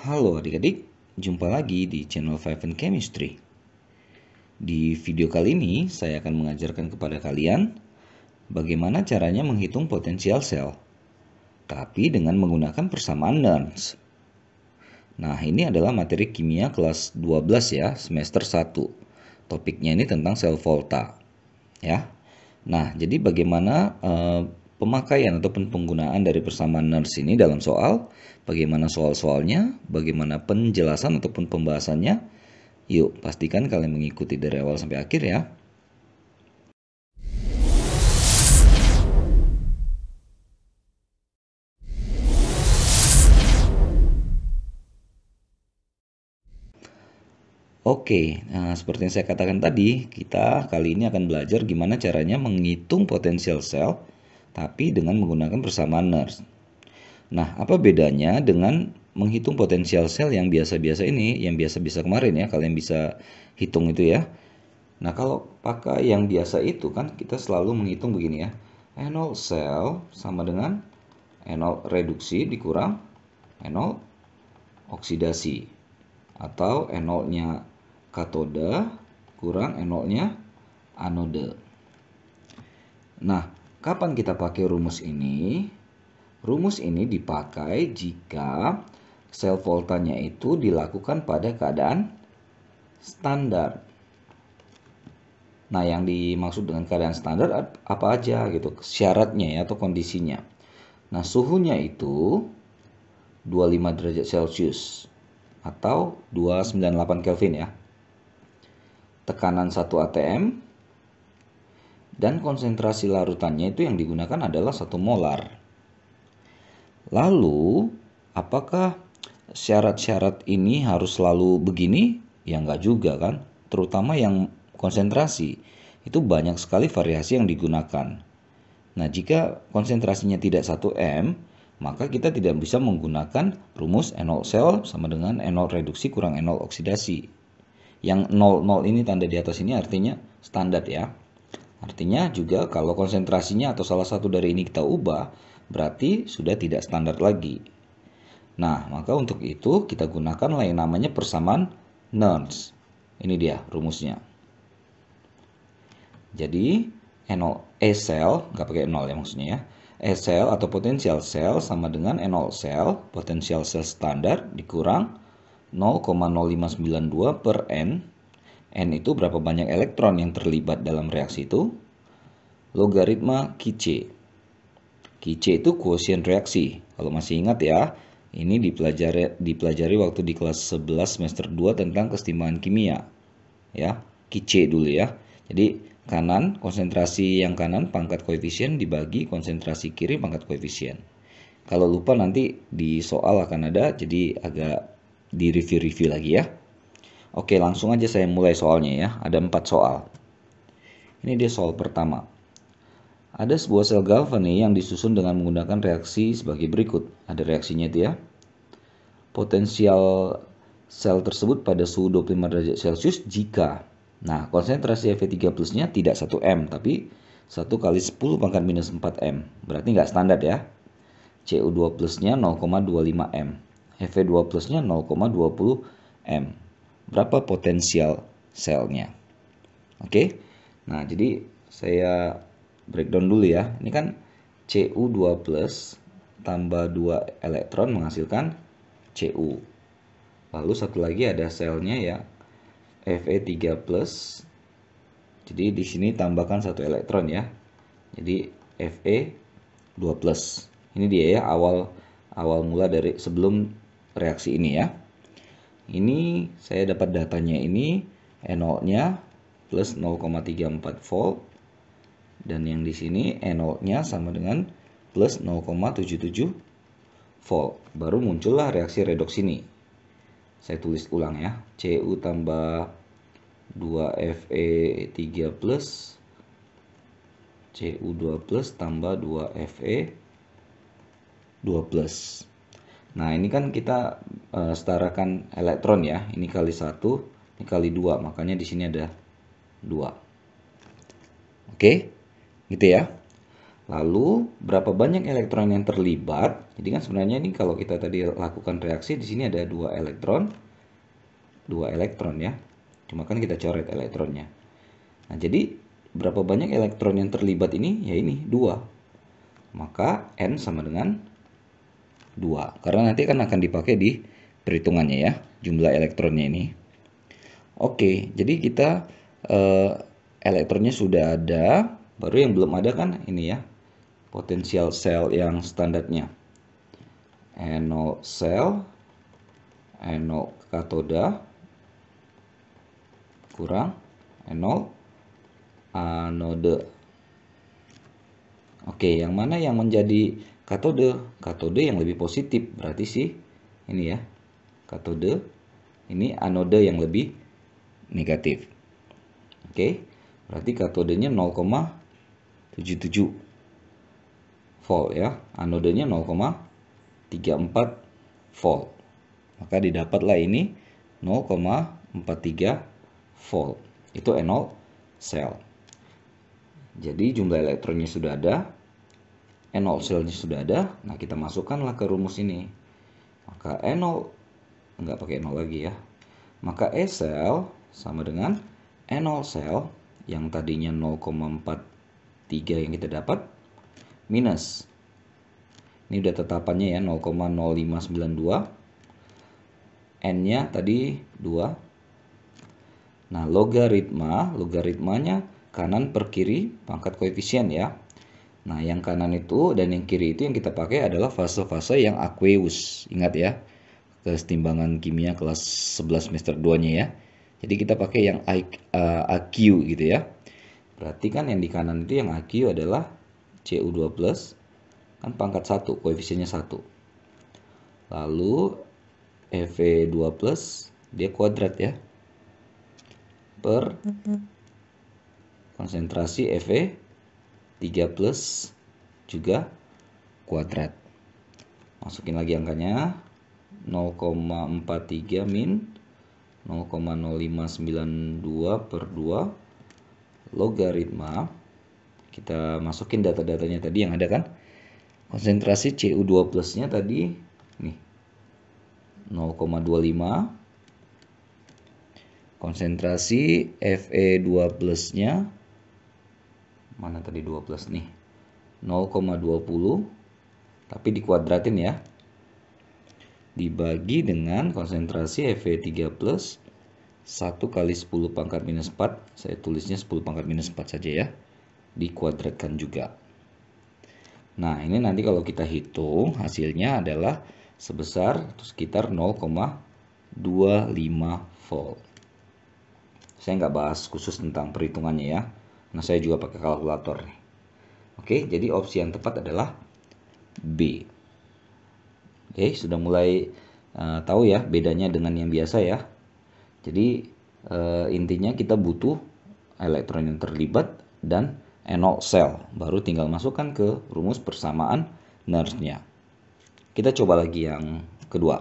Halo adik-adik, jumpa lagi di channel Five and Chemistry. Di video kali ini, saya akan mengajarkan kepada kalian bagaimana caranya menghitung potensial sel, tapi dengan menggunakan persamaan Nernst. Nah, ini adalah materi kimia kelas 12 ya, semester 1. Topiknya ini tentang sel volta. Ya. Nah, jadi bagaimana pemakaian ataupun penggunaan dari persamaan Nernst ini dalam soal, bagaimana soal-soalnya, bagaimana penjelasan ataupun pembahasannya. Yuk, pastikan kalian mengikuti dari awal sampai akhir ya. Oke, nah seperti yang saya katakan tadi, kita kali ini akan belajar gimana caranya menghitung potensial sel, tapi dengan menggunakan persamaan Nernst. Nah, apa bedanya dengan menghitung potensial sel yang biasa-biasa ini, yang biasa-biasa kemarin ya, kalian bisa hitung itu ya. Nah, kalau pakai yang biasa itu kan kita selalu menghitung begini ya. E0 sel sama dengan E0 reduksi dikurang E0 oksidasi. Atau E0-nya katode kurang E0-nya anode. Nah, kapan kita pakai rumus ini? Rumus ini dipakai jika sel voltanya itu dilakukan pada keadaan standar. Nah, yang dimaksud dengan keadaan standar apa aja gitu, syaratnya ya atau kondisinya. Nah, suhunya itu 25 derajat Celcius atau 298 Kelvin ya. Tekanan 1 atm dan konsentrasi larutannya itu yang digunakan adalah 1 molar. Lalu, apakah syarat-syarat ini harus selalu begini? Ya enggak juga kan, terutama yang konsentrasi. Itu banyak sekali variasi yang digunakan. Nah, jika konsentrasinya tidak 1 M, maka kita tidak bisa menggunakan rumus E0 sel sama dengan E0 reduksi kurang E0 oksidasi. Yang 00 ini tanda di atas ini artinya standar ya. Artinya juga kalau konsentrasinya atau salah satu dari ini kita ubah, berarti sudah tidak standar lagi. Nah, maka untuk itu kita gunakan yang namanya persamaan Nernst. Ini dia rumusnya. Jadi, E sel, nggak pakai 0 ya maksudnya ya. E sel atau potensial sel sama dengan E0 sel, potensial sel standar dikurang 0,0592 per N. N itu berapa banyak elektron yang terlibat dalam reaksi itu. Logaritma Kice. Kice itu quotient reaksi. Kalau masih ingat ya, ini dipelajari waktu di kelas 11 semester 2 tentang kesetimbangan kimia. Ya, Kice dulu ya. Jadi kanan, konsentrasi yang kanan pangkat koefisien dibagi konsentrasi kiri pangkat koefisien. Kalau lupa nanti di soal akan ada, jadi agak di review-review lagi ya. Oke, langsung aja saya mulai soalnya ya. Ada 4 soal. Ini dia soal pertama. Ada sebuah sel galvani yang disusun dengan menggunakan reaksi sebagai berikut. Ada reaksinya itu ya. Potensial sel tersebut pada suhu 25 derajat Celcius jika, nah konsentrasi Fe3 plusnya tidak 1 M, tapi 1 kali 10 pangkat minus 4 M. Berarti nggak standar ya. Cu2 plusnya 0,25 M. Fe2 plusnya 0,20 M. Berapa potensial selnya? Oke. Nah, jadi saya breakdown dulu ya. Ini kan Cu2 plus tambah 2 elektron menghasilkan Cu. Lalu satu lagi ada selnya ya, Fe3 plus. Jadi di sini tambahkan 1 elektron ya. Jadi Fe2 plus. Ini dia ya awal mula dari sebelum reaksi ini ya. Ini saya dapat datanya ini E0-nya plus 0,34 volt dan yang di sini E0-nya sama dengan plus 0,77 volt. Baru muncullah reaksi redoks ini. Saya tulis ulang ya. Cu tambah 2Fe3 plus Cu2 plus tambah 2Fe2 plus. Nah, ini kan kita setarakan elektron ya. Ini kali 1, ini kali 2. Makanya di sini ada 2. Oke, gitu ya. Lalu berapa banyak elektron yang terlibat? Jadi kan sebenarnya ini kalau kita tadi lakukan reaksi di sini ada dua elektron ya. Cuma kan kita coret elektronnya. Nah, jadi berapa banyak elektron yang terlibat ini? Ya ini, 2. Maka N sama dengan 2. Karena nanti kan akan dipakai di perhitungannya ya, jumlah elektronnya ini. Oke, jadi kita elektronnya sudah ada, baru yang belum ada kan ini ya, potensial sel yang standarnya. Anode sel, anode katoda, kurang anode anode. Oke, yang mana yang menjadi katode? Katode yang lebih positif, berarti sih ini ya, katode. Ini anode yang lebih negatif. Oke, berarti katodenya 0,77 volt ya, anodenya 0,34 volt. Maka didapatlah ini 0,43 volt. Itu anode sel. Jadi jumlah elektronnya sudah ada, anode selnya sudah ada. Nah, kita masukkanlah ke rumus ini. Maka anode, enggak pakai nol lagi ya. Maka E sel sama dengan anode sel yang tadinya 0,43 yang kita dapat minus. Ini udah tetapannya ya, 0,0592. N-nya tadi 2. Nah, logaritmanya kanan per kiri pangkat koefisien ya. Nah, yang kanan itu dan yang kiri itu yang kita pakai adalah fase-fase yang aqueous. Ingat ya, kesetimbangan kimia kelas 11 semester 2-nya ya. Jadi kita pakai yang AQ gitu ya. Berarti kan yang di kanan itu yang AQ adalah Cu2+, kan pangkat 1, koefisiennya 1. Lalu Fe2+, dia kuadrat ya, per konsentrasi Fe3+ juga kuadrat. Masukin lagi angkanya, 0,43 min 0,0592 per 2 logaritma. Kita masukin data-datanya tadi yang ada kan. Konsentrasi Cu2 plusnya tadi nih 0,25. Konsentrasi Fe2 plusnya mana tadi 2 plus nih, 0,20, tapi dikuadratin ya, dibagi dengan konsentrasi Fe3 plus 1 kali 10 pangkat minus 4, saya tulisnya 10 pangkat minus 4 saja ya, dikuadratkan juga. Nah, ini nanti kalau kita hitung hasilnya adalah sebesar sekitar 0,25 volt. Saya nggak bahas khusus tentang perhitungannya ya. Nah, saya juga pakai kalkulator nih. Oke, jadi opsi yang tepat adalah B. Oke, sudah mulai tahu ya bedanya dengan yang biasa ya. Jadi intinya kita butuh elektron yang terlibat dan anode sel. Baru tinggal masukkan ke rumus persamaan Nernst-nya. Kita coba lagi yang kedua.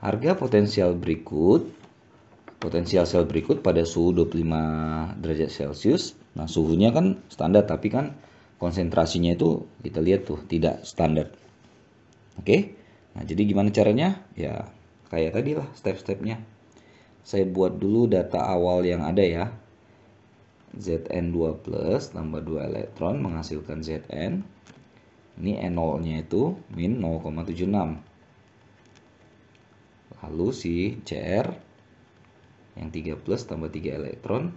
Harga potensial sel berikut pada suhu 25 derajat Celcius. Nah, suhunya kan standar, tapi kan konsentrasinya itu kita lihat tuh tidak standar. Oke, nah jadi gimana caranya? Ya, kayak tadi lah step-stepnya. Saya buat dulu data awal yang ada ya. Zn2 plus tambah 2 elektron menghasilkan Zn. Ini N0-nya itu min 0,76. Lalu si Cr yang 3 plus tambah 3 elektron,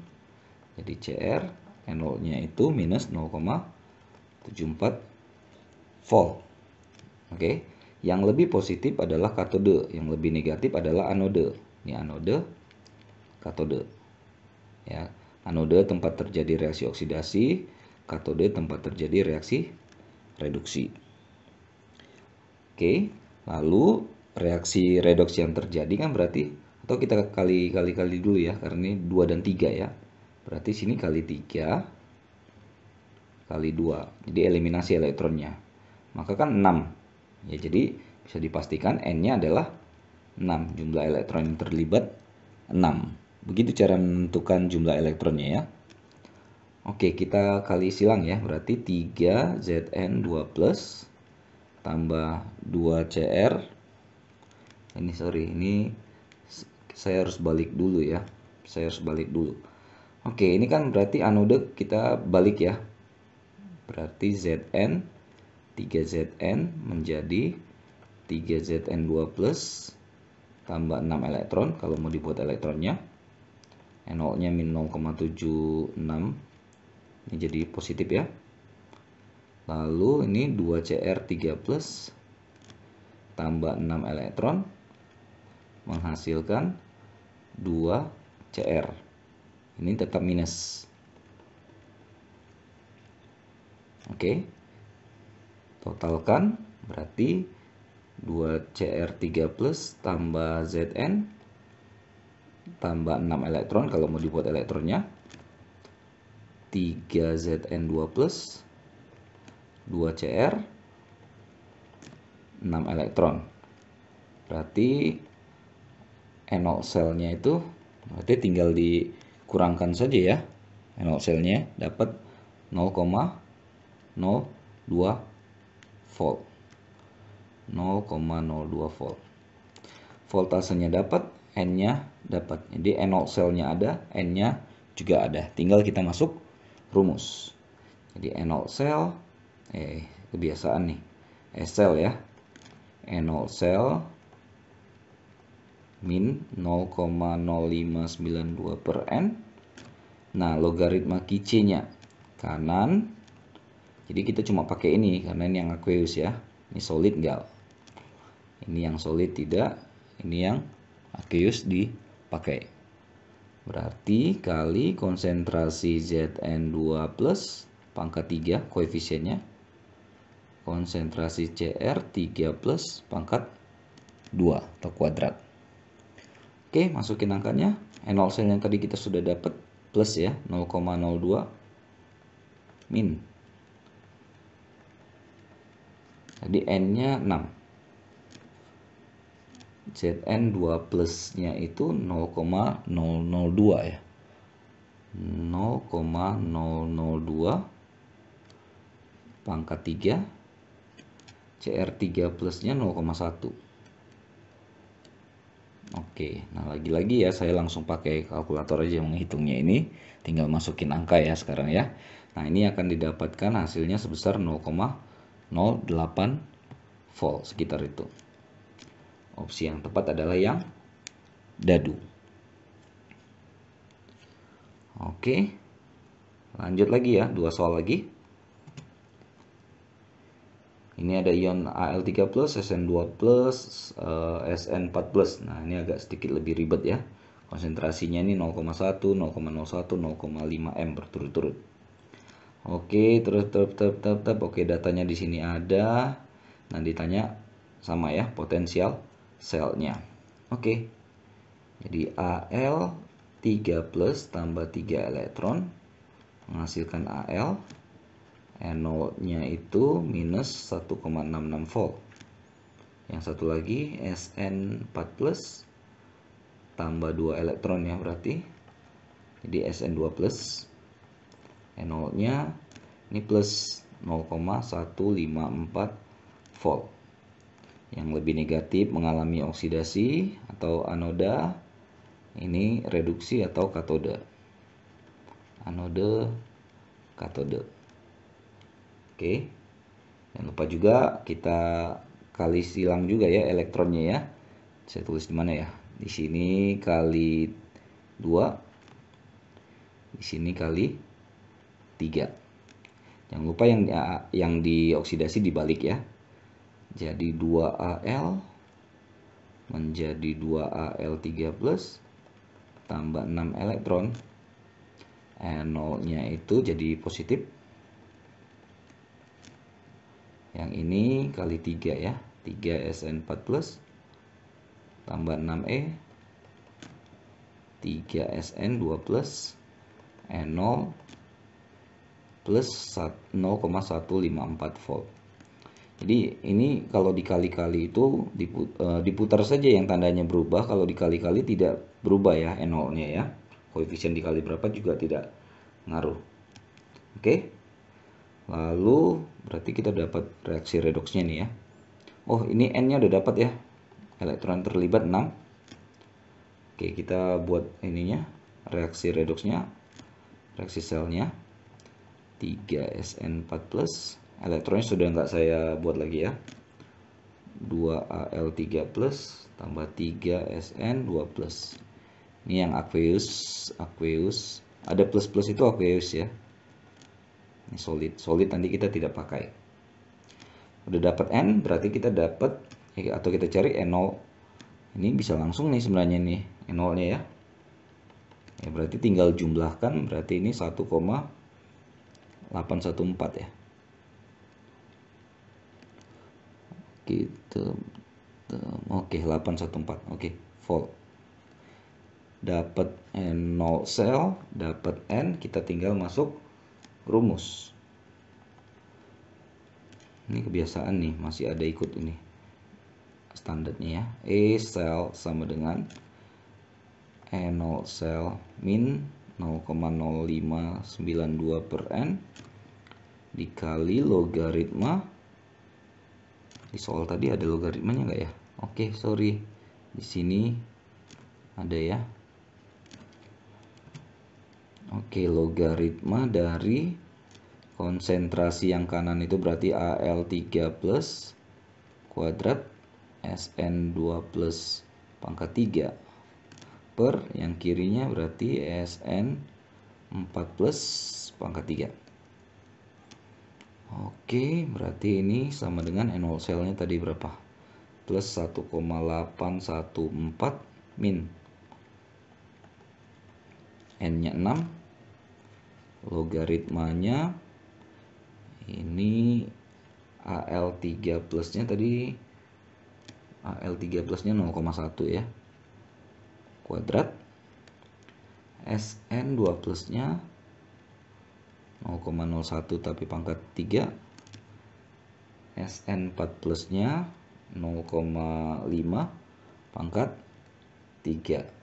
jadi Cr N0-nya itu minus 0,74 volt. Oke, yang lebih positif adalah katode, yang lebih negatif adalah anode. Ini anode, katode. Ya, anode tempat terjadi reaksi oksidasi, katode tempat terjadi reaksi reduksi. Oke, lalu reaksi redoks yang terjadi kan berarti, atau kita kali dulu ya, karena ini 2 dan 3 ya. Berarti sini kali 3 kali 2. Jadi eliminasi elektronnya. Maka kan 6. Ya, jadi bisa dipastikan N-nya adalah 6. Jumlah elektron yang terlibat 6. Begitu cara menentukan jumlah elektronnya ya. Oke, kita kali silang ya. Berarti 3Zn2 plus tambah 2Cr. Ini sorry, ini saya harus balik dulu ya. Saya harus balik dulu. Oke, ini kan berarti anode kita balik ya. Berarti Zn 3Zn menjadi 3Zn2 plus tambah 6 elektron kalau mau dibuat elektronnya. NO-nya min 0,76. Ini jadi positif ya. Lalu ini 2Cr3 plus tambah 6 elektron menghasilkan 2Cr. Ini tetap minus. Oke. Totalkan berarti 2Cr3 plus tambah Zn tambah 6 elektron kalau mau dibuat elektronnya. 3Zn2 plus 2Cr 6 elektron. Berarti NO selnya itu berarti tinggal dikurangkan saja ya. NO selnya dapat 0,02 volt. 0,02 volt. Voltasenya dapat, N-nya dapat. Jadi NO selnya ada, N-nya juga ada. Tinggal kita masuk rumus. Jadi NO sel kebiasaan nih. Sel ya. NO sel min 0,0592 per N. Nah, logaritma Q-nya kanan. Jadi kita cuma pakai ini karena ini yang aqueous ya. Ini solid enggak? Ini yang solid tidak, ini yang aqueous dipakai. Berarti kali konsentrasi Zn2 plus pangkat 3 koefisiennya. Konsentrasi Cr3 plus pangkat 2 atau kuadrat. Oke, masukin angkanya. NO sel yang tadi kita sudah dapat plus ya, 0,02 min. Jadi N-nya 6. Zn2 plusnya itu 0,002 ya. 0,002 pangkat 3. Cr3 plusnya 0,1. Oke, nah lagi-lagi ya saya langsung pakai kalkulator aja menghitungnya ini. Tinggal masukin angka ya sekarang ya. Nah ini akan didapatkan hasilnya sebesar 0,08 volt sekitar itu. Opsi yang tepat adalah yang dadu. Oke, lanjut lagi ya, 2 soal lagi. Ini ada ion Al3+, Sn2+, Sn4+. Nah, ini agak sedikit lebih ribet ya. Konsentrasinya ini 0,1, 0,01, 0,5 M berturut-turut. Oke, terus Oke, datanya di sini ada. Nah, ditanya sama ya, potensial selnya. Oke. Jadi Al3+ tambah 3 elektron menghasilkan Al. NO-nya itu minus 1,66 volt. Yang satu lagi Sn4+ tambah 2 elektron ya berarti. Jadi Sn2+. NO-nya ini plus 0,154 volt. Yang lebih negatif mengalami oksidasi atau anoda. Ini reduksi atau katode. Anode, katode. Oke, jangan lupa juga kita kali silang juga ya elektronnya ya. Saya tulis di mana ya? Di sini kali 2, di sini kali 3. Jangan lupa yang dioksidasi dibalik ya. Jadi 2Al menjadi 2Al3+ tambah 6 elektron. NO-nya itu jadi positif. Yang ini kali 3 ya, 3Sn4+ tambah 6E 3Sn2+ NO plus 0,154 volt. Jadi ini kalau dikali-kali itu diputar saja yang tandanya berubah. Kalau dikali-kali tidak berubah ya NO-nya ya. Koefisien dikali berapa juga tidak ngaruh. Oke. Lalu berarti kita dapat reaksi redoksnya nih ya. Oh, ini N-nya udah dapat ya. Elektron terlibat 6. Oke, kita buat ininya, reaksi redoksnya, reaksi selnya 3SN4+, elektronnya sudah nggak saya buat lagi ya, 2Al3+, tambah 3SN2+. Ini yang aqueous, ada plus-plus itu aqueous ya. Ini solid nanti kita tidak pakai. Udah dapat N, berarti kita dapat, atau kita cari N0. Ini bisa langsung nih sebenarnya nih N0-nya ya. Ya berarti tinggal jumlahkan, berarti ini 1,814 ya. Gitu. Oke, 814. Oke, volt. Dapat N0 sel, dapat N, kita tinggal masuk rumus. Ini kebiasaan nih, masih ada ikut ini standarnya ya. E sel sama dengan N0 sel min 0,0592 per N dikali logaritma. Di soal tadi ada logaritmanya nggak ya? Oke, sorry. Di sini ada ya. Oke, logaritma dari konsentrasi yang kanan itu berarti Al3 plus kuadrat Sn2 plus pangkat 3 per yang kirinya berarti Sn4 plus pangkat 3. Oke, berarti ini sama dengan N0 selnya tadi berapa? Plus 1,814 min N-nya 6. Logaritmanya ini Al3 plusnya tadi, Al3 plusnya 0,1 ya, kuadrat Sn2 plusnya 0,01 tapi pangkat 3, Sn4 plusnya 0,5 pangkat 3.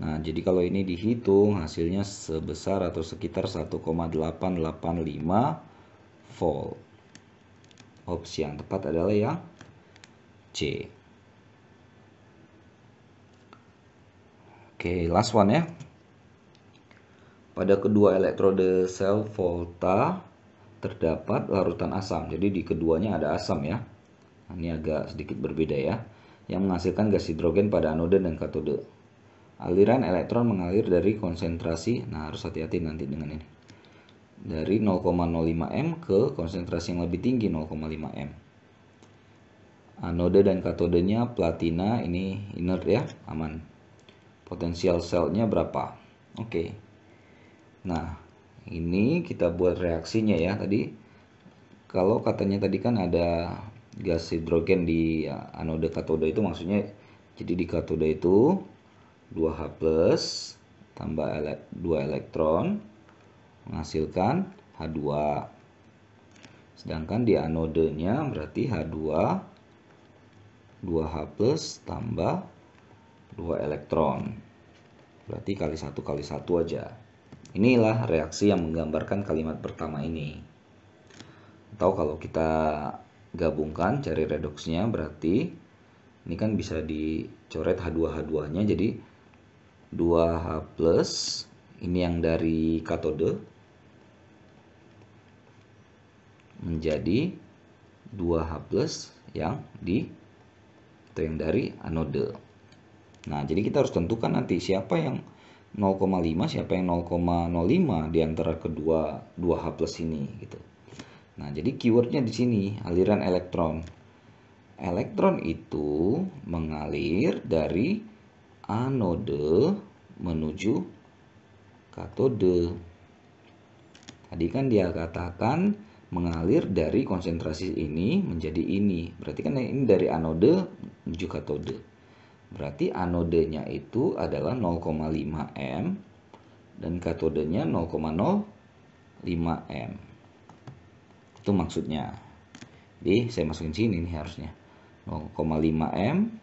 Nah, jadi kalau ini dihitung hasilnya sebesar atau sekitar 1,885 volt. Opsi yang tepat adalah yang C. Oke, last one ya. Pada kedua elektrode sel volta terdapat larutan asam. Jadi di keduanya ada asam ya. Nah, ini agak sedikit berbeda ya. Yang menghasilkan gas hidrogen pada anode dan katode. Aliran elektron mengalir dari konsentrasi, nah harus hati-hati nanti dengan ini, dari 0,05 M ke konsentrasi yang lebih tinggi 0,5 M. Anode dan katodenya platina, ini inert ya, aman. Potensial selnya berapa? Oke. Nah, ini kita buat reaksinya ya. Tadi kalau katanya tadi kan ada gas hidrogen di anode katode itu, maksudnya jadi di katode itu 2H plus tambah 2 elektron menghasilkan H2. Sedangkan di anodenya berarti H2 2H plus tambah 2 elektron. Berarti kali 1 aja. Inilah reaksi yang menggambarkan kalimat pertama ini. Atau kalau kita gabungkan cari redoksnya, berarti ini kan bisa dicoret H2-nya, jadi 2H plus ini yang dari katode menjadi 2H plus yang dari anode. Nah, jadi kita harus tentukan nanti siapa yang 0,5, siapa yang 0,05 di antara kedua 2H plus ini gitu. Nah, jadi keywordnya di sini aliran elektron. Elektron itu mengalir dari anode menuju katode. Tadi kan dia katakan mengalir dari konsentrasi ini menjadi ini. Berarti kan ini dari anode menuju katode. Berarti anodenya itu adalah 0,5 M dan katodenya 0,05 M. Itu maksudnya. Jadi saya masukin sini nih harusnya. 0,5 M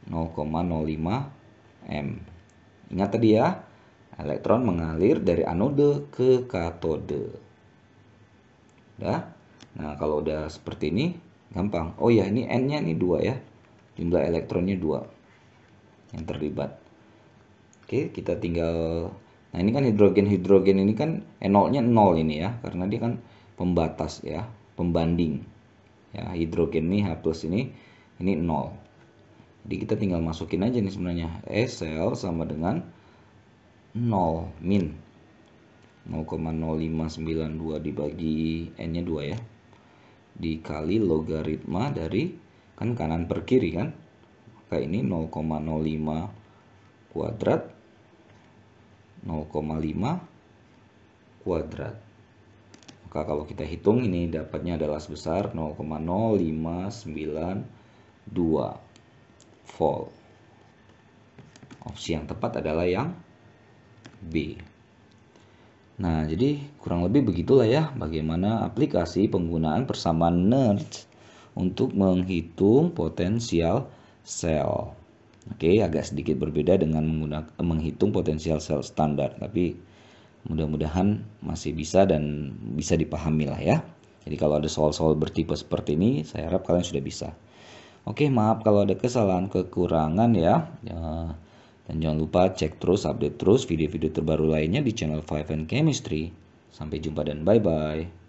0,05 M. Ingat tadi ya, Elektron mengalir dari anode ke katode. Udah? Nah, kalau udah seperti ini, gampang. Oh ya, ini N-nya ini 2 ya. Jumlah elektronnya 2 yang terlibat. Oke, kita tinggal. Nah, ini kan hidrogen ini kan NO-nya 0 ini ya, karena dia kan pembatas ya, pembanding. Ya, hidrogen ini H+ ini 0. Jadi kita tinggal masukin aja nih sebenarnya. Sel sama dengan 0 min 0,0592 dibagi N-nya 2 ya. Dikali logaritma dari kan kanan per kiri kan. Maka ini 0,05 kuadrat 0,5 kuadrat. Maka kalau kita hitung ini dapatnya adalah sebesar 0,0592 volt. Opsi yang tepat adalah yang B. Nah, jadi kurang lebih begitulah ya bagaimana aplikasi penggunaan persamaan Nernst untuk menghitung potensial sel. Oke, agak sedikit berbeda dengan menghitung potensial sel standar, tapi mudah-mudahan masih bisa dan bisa dipahami lah ya. Jadi kalau ada soal-soal bertipe seperti ini, saya harap kalian sudah bisa. Oke, maaf kalau ada kesalahan kekurangan ya. Dan jangan lupa cek terus, update terus video-video terbaru lainnya di channel 5 and Chemistry. Sampai jumpa dan bye-bye.